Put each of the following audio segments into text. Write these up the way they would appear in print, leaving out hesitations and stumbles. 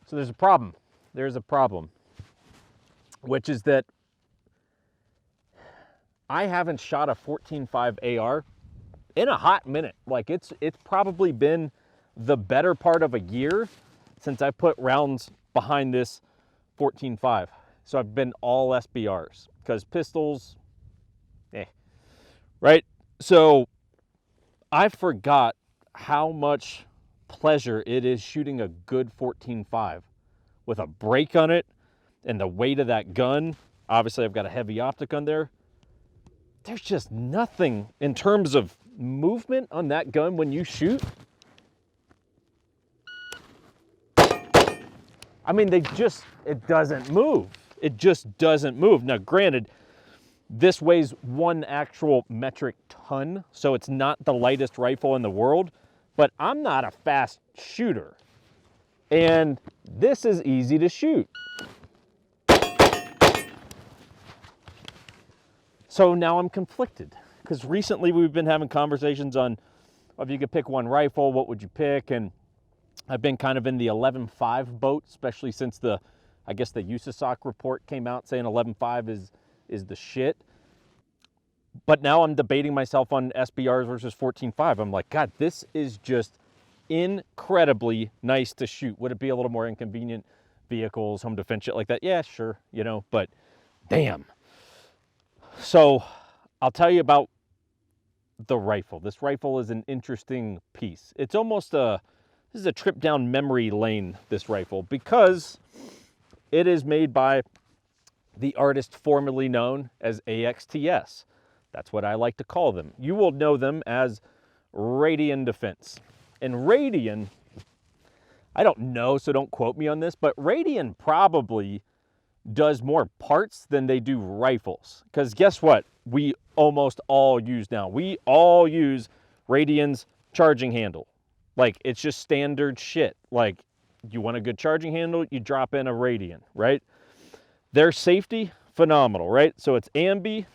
So there's a problem. There's a problem, which is that I haven't shot a 14.5 AR in a hot minute. Like it's probably been the better part of a year since I put rounds behind this 14.5. So I've been all SBRs because pistols, right? So I forgot how much pleasure it is shooting a good 14.5 with a break on it and the weight of that gun. Obviously, I've got a heavy optic on there. There's just nothing in terms of movement on that gun when you shoot. I mean, it doesn't move. It just doesn't move. Now, granted, this weighs 1 actual metric ton, so it's not the lightest rifle in the world, but I'm not a fast shooter. And this is easy to shoot. So now I'm conflicted, because recently we've been having conversations on if you could pick one rifle, what would you pick? And I've been kind of in the 11.5 boat, especially since I guess the USASOC report came out saying 11.5 is the shit. But now I'm debating myself on SBRs versus 14.5. I'm like, God, this is just incredibly nice to shoot. Would it be a little more inconvenient? Vehicles, home defense, shit like that? Yeah, sure, but damn. So I'll tell you about the rifle. This rifle is an interesting piece. It's almost this is a trip down memory lane, this rifle, because it is made by the artist formerly known as AXTS. That's what I like to call them. You will know them as Radian Defense. And Radian, I don't know, so don't quote me on this, but Radian probably does more parts than they do rifles. Because guess what? We almost all use now. We all use Radian's charging handle. Like, it's just standard shit. Like, you want a good charging handle, you drop in a Radian, right? Their safety, phenomenal, right? So it's ambi,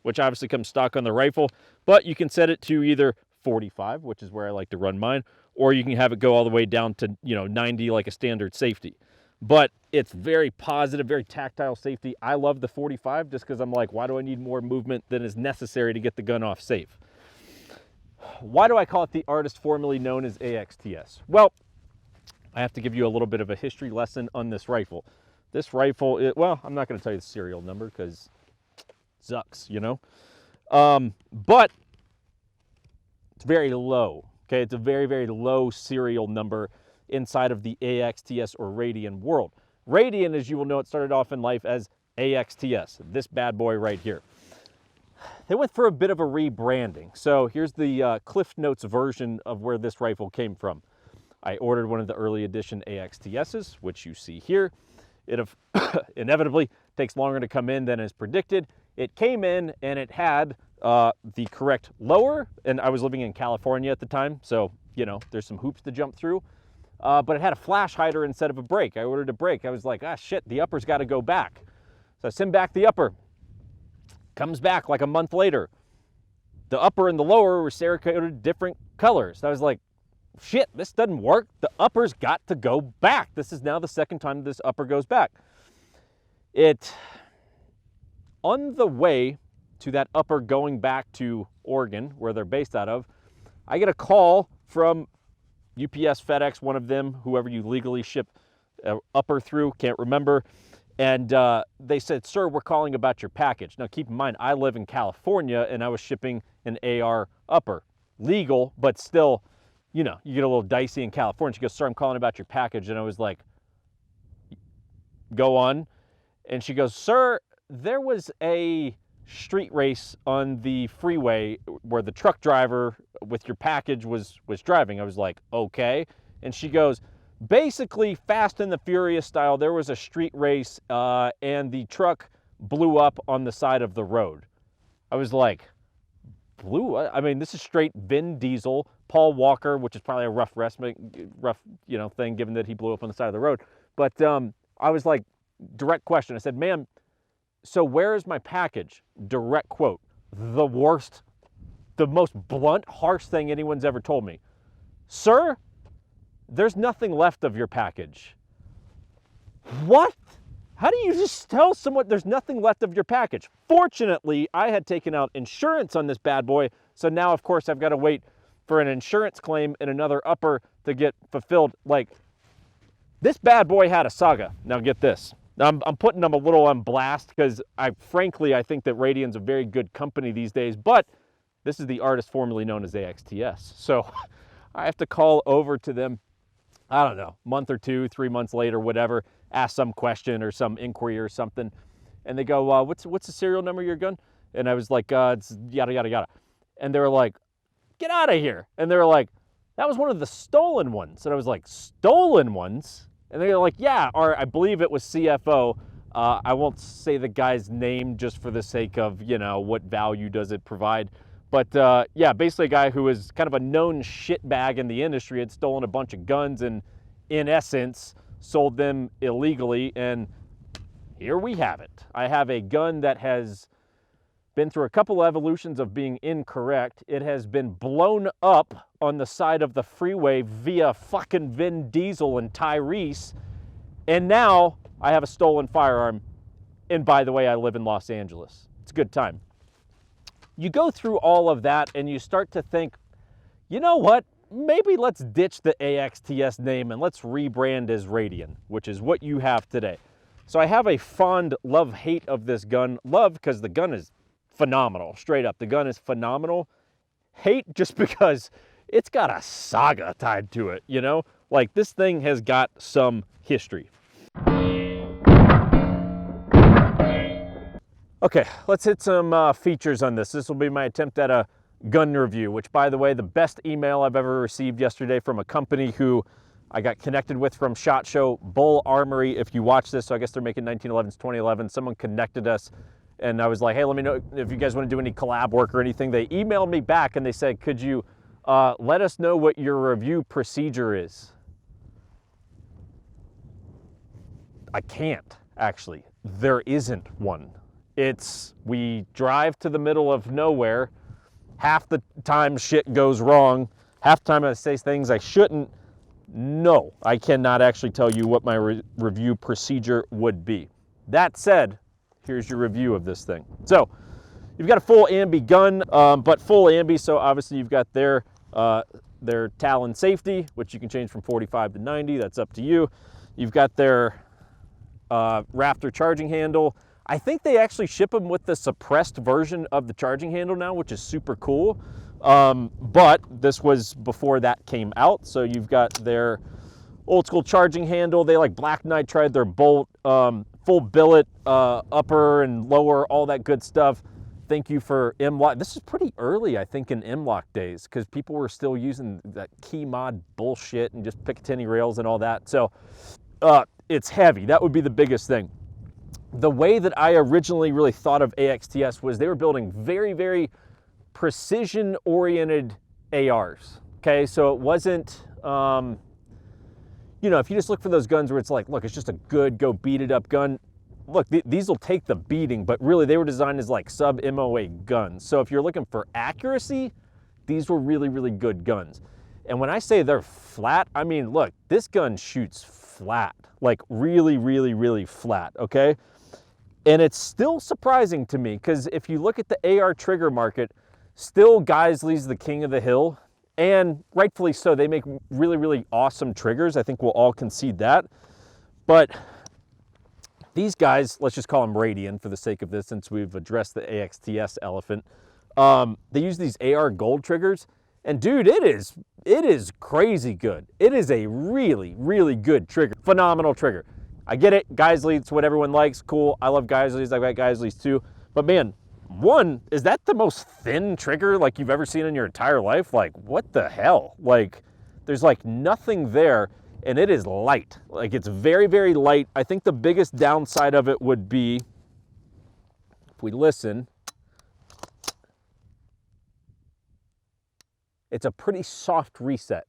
which obviously comes stock on the rifle, but you can set it to either 45, which is where I like to run mine, or you can have it go all the way down to 90 like a standard safety. But it's very positive, very tactile safety. I love the 45 just because I'm like, why do I need more movement than is necessary to get the gun off safe? Why do I call it the artist formerly known as AXTS? Well, I have to give you a little bit of a history lesson on this rifle. This rifle, well, I'm not going to tell you the serial number because sucks, but it's very low. Okay, it's a very, very low serial number inside of the AXTS or Radian world. Radian, as you will know, it started off in life as AXTS, this bad boy right here. They went for a bit of a rebranding. So here's the Cliff Notes version of where this rifle came from. I ordered one of the early edition AXTSs, which you see here. It inevitably takes longer to come in than is predicted. It came in and it had the correct lower, and I was living in California at the time, so there's some hoops to jump through. But it had a flash hider instead of a brake. I ordered a brake. I was like, shit, the upper's got to go back. So I send back the upper. Comes back like a month later. The upper and the lower were Cerakoted different colors. I was like, shit, this doesn't work. The upper's got to go back. This is now the second time this upper goes back. On the way to that upper going back to Oregon, where they're based out of, I get a call from UPS, FedEx, one of them, whoever you legally ship upper through, can't remember. And they said, sir, we're calling about your package. Now, keep in mind, I live in California, and I was shipping an AR upper. Legal, but still, you get a little dicey in California. She goes, sir, I'm calling about your package. And I was like, go on. And she goes, sir, there was a street race on the freeway where the truck driver with your package was driving. I was like, okay. And she goes, basically Fast and the Furious style, there was a street race and the truck blew up on the side of the road. I was like, this is straight Vin Diesel, Paul Walker, which is probably a rough thing given that he blew up on the side of the road. But I was like, direct question. I said, ma'am, so where is my package? Direct quote. The worst, the most blunt, harsh thing anyone's ever told me. Sir, there's nothing left of your package. What? How do you just tell someone there's nothing left of your package? Fortunately, I had taken out insurance on this bad boy, so now, of course, I've got to wait for an insurance claim and another upper to get fulfilled. Like, this bad boy had a saga. Now get this. I'm putting them a little on blast because frankly, I think that Radian's a very good company these days, but this is the artist formerly known as AXTS. So I have to call over to them, I don't know, month or two, 3 months later, whatever, ask some question or some inquiry or something. And they go, what's the serial number of your gun? And I was like, it's yada, yada, yada. And they were like, get out of here. And they were like, that was one of the stolen ones. And I was like, stolen ones? And they're like, yeah, or I believe it was CFO. I won't say the guy's name just for the sake of, you know, what value does it provide. But yeah, basically a guy who was kind of a known shitbag in the industry, had stolen a bunch of guns and in essence sold them illegally. And here we have it. I have a gun that has been through a couple evolutions of being incorrect. It has been blown up on the side of the freeway via fucking Vin Diesel and Tyrese. And now I have a stolen firearm. And by the way, I live in Los Angeles. It's a good time. You go through all of that and you start to think, you know what? Maybe let's ditch the AXTS name and let's rebrand as Radian, which is what you have today. So I have a fond love-hate of this gun. Love because the gun is phenomenal, straight up. The gun is phenomenal. Hate just because it's got a saga tied to it, you know? Like, this thing has got some history. Okay, let's hit some features on this. This will be my attempt at a gun review, which, by the way, the best email I've ever received yesterday from a company who I got connected with from SHOT Show, Bull Armory. If you watch this, so I guess they're making 1911s, 2011. Someone connected us. And I was like, hey, let me know if you guys want to do any collab work or anything. They emailed me back and they said, could you let us know what your review procedure is? I can't, actually. There isn't one. We drive to the middle of nowhere. Half the time shit goes wrong. Half the time I say things I shouldn't. No, I cannot actually tell you what my review procedure would be. That said, here's your review of this thing. So you've got a full ambi gun, but full ambi, so obviously you've got their Talon safety, which you can change from 45 to 90. That's up to you. You've got their Raptor charging handle. I think they actually ship them with the suppressed version of the charging handle now, which is super cool. But this was before that came out. So you've got their old school charging handle. They like black nitride their bolt, full billet, upper and lower, all that good stuff. Thank you for M-Lock. This is pretty early, I think, in M-Lock days because people were still using that key mod bullshit and just Picatinny rails and all that. So it's heavy. That would be the biggest thing. The way that I originally really thought of AXTS was they were building very, very precision-oriented ARs. Okay, so it wasn't, you know, if you just look for those guns where it's like, look, it's just a good go beat it up gun. Look, these will take the beating, but really they were designed as like sub-MOA guns. So if you're looking for accuracy, these were really, really good guns. And when I say they're flat, I mean, look, this gun shoots flat, like really, really, really flat, okay? And it's still surprising to me because if you look at the AR trigger market, still Geisley's the king of the hill, and rightfully so. They make really, really awesome triggers. I think we'll all concede that. But these guys, let's just call them Radian for the sake of this since we've addressed the AXTS elephant. They use these AR gold triggers, and dude, it is crazy good. It is a really, really good trigger. Phenomenal trigger. I get it, Geisley, it's what everyone likes, cool. I love Geisley's, I've got Geisley's too. But man, one, is that the most thin trigger like you've ever seen in your entire life? Like, what the hell? Like, there's like nothing there, and it is light. Like, it's very, very light. I think the biggest downside of it would be, if we listen, it's a pretty soft reset.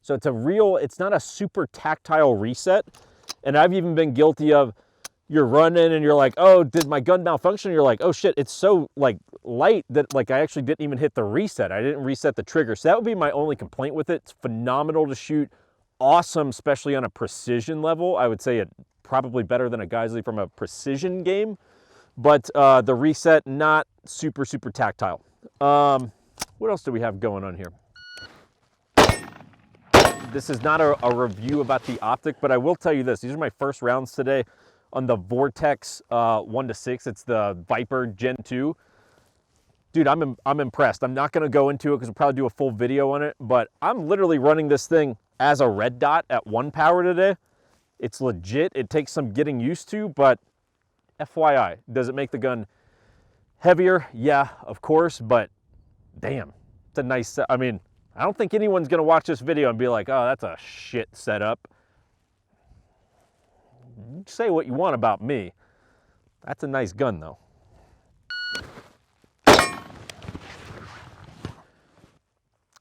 So it's not a super tactile reset. And I've even been guilty of, you're running and you're like, oh, did my gun malfunction? And you're like, oh shit, it's so like light that like I actually didn't even hit the reset. I didn't reset the trigger. So that would be my only complaint with it. It's phenomenal to shoot awesome, especially on a precision level. I would say it probably better than a Geisley from a precision game, but the reset, not super, super tactile. What else do we have going on here? This is not a review about the optic, but I will tell you this. These are my first rounds today on the Vortex 1-6. It's the Viper Gen 2. Dude, I'm impressed. I'm not gonna go into it because we'll probably do a full video on it, but I'm literally running this thing as a red dot at 1 power today. It's legit. It takes some getting used to, but FYI, does it make the gun heavier? Yeah, of course, but damn, it's a nice set. I mean, I don't think anyone's gonna watch this video and be like, oh, that's a shit setup. Say what you want about me. That's a nice gun though.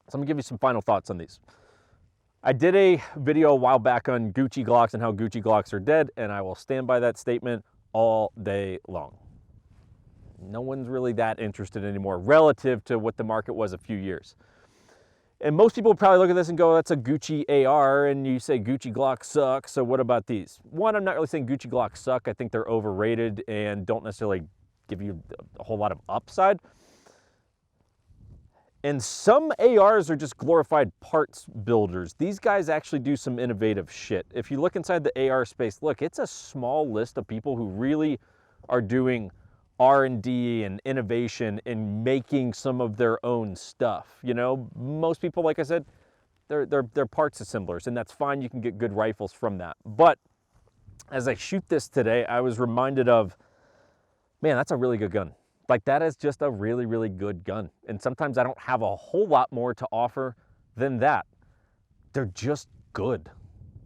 So I'm gonna give you some final thoughts on these. I did a video a while back on Gucci Glocks and how Gucci Glocks are dead, and I will stand by that statement all day long. No one's really that interested anymore relative to what the market was a few years. And most people probably look at this and go, that's a Gucci AR, and you say Gucci Glock sucks, so what about these? One, I'm not really saying Gucci Glocks suck. I think they're overrated and don't necessarily give you a whole lot of upside. And some ARs are just glorified parts builders. These guys actually do some innovative shit. If you look inside the AR space, look, it's a small list of people who really are doing R&D and innovation in making some of their own stuff. You know, most people, like I said, they're parts assemblers, and that's fine. You can get good rifles from that. But as I shoot this today, I was reminded of, man, that's a really good gun. Like, that is just a really, really good gun. And sometimes I don't have a whole lot more to offer than that. They're just good.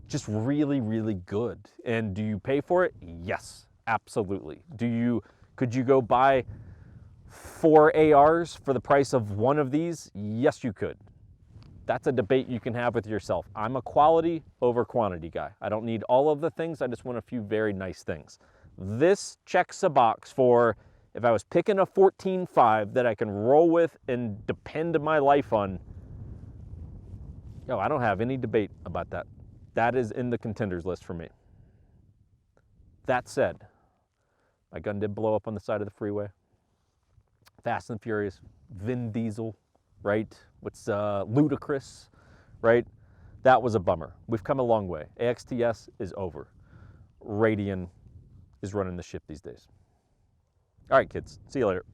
Just really, really good. And do you pay for it? Yes, absolutely. Could you go buy 4 ARs for the price of one of these? Yes, you could. That's a debate you can have with yourself. I'm a quality over quantity guy. I don't need all of the things. I just want a few very nice things. This checks a box for, if I was picking a 14.5 that I can roll with and depend my life on, yo, I don't have any debate about that. That is in the contenders list for me. That said, my gun did blow up on the side of the freeway. Fast and Furious, Vin Diesel, right? What's ludicrous, right? That was a bummer. We've come a long way. AXTS is over. Radian is running the ship these days. All right, kids. See you later.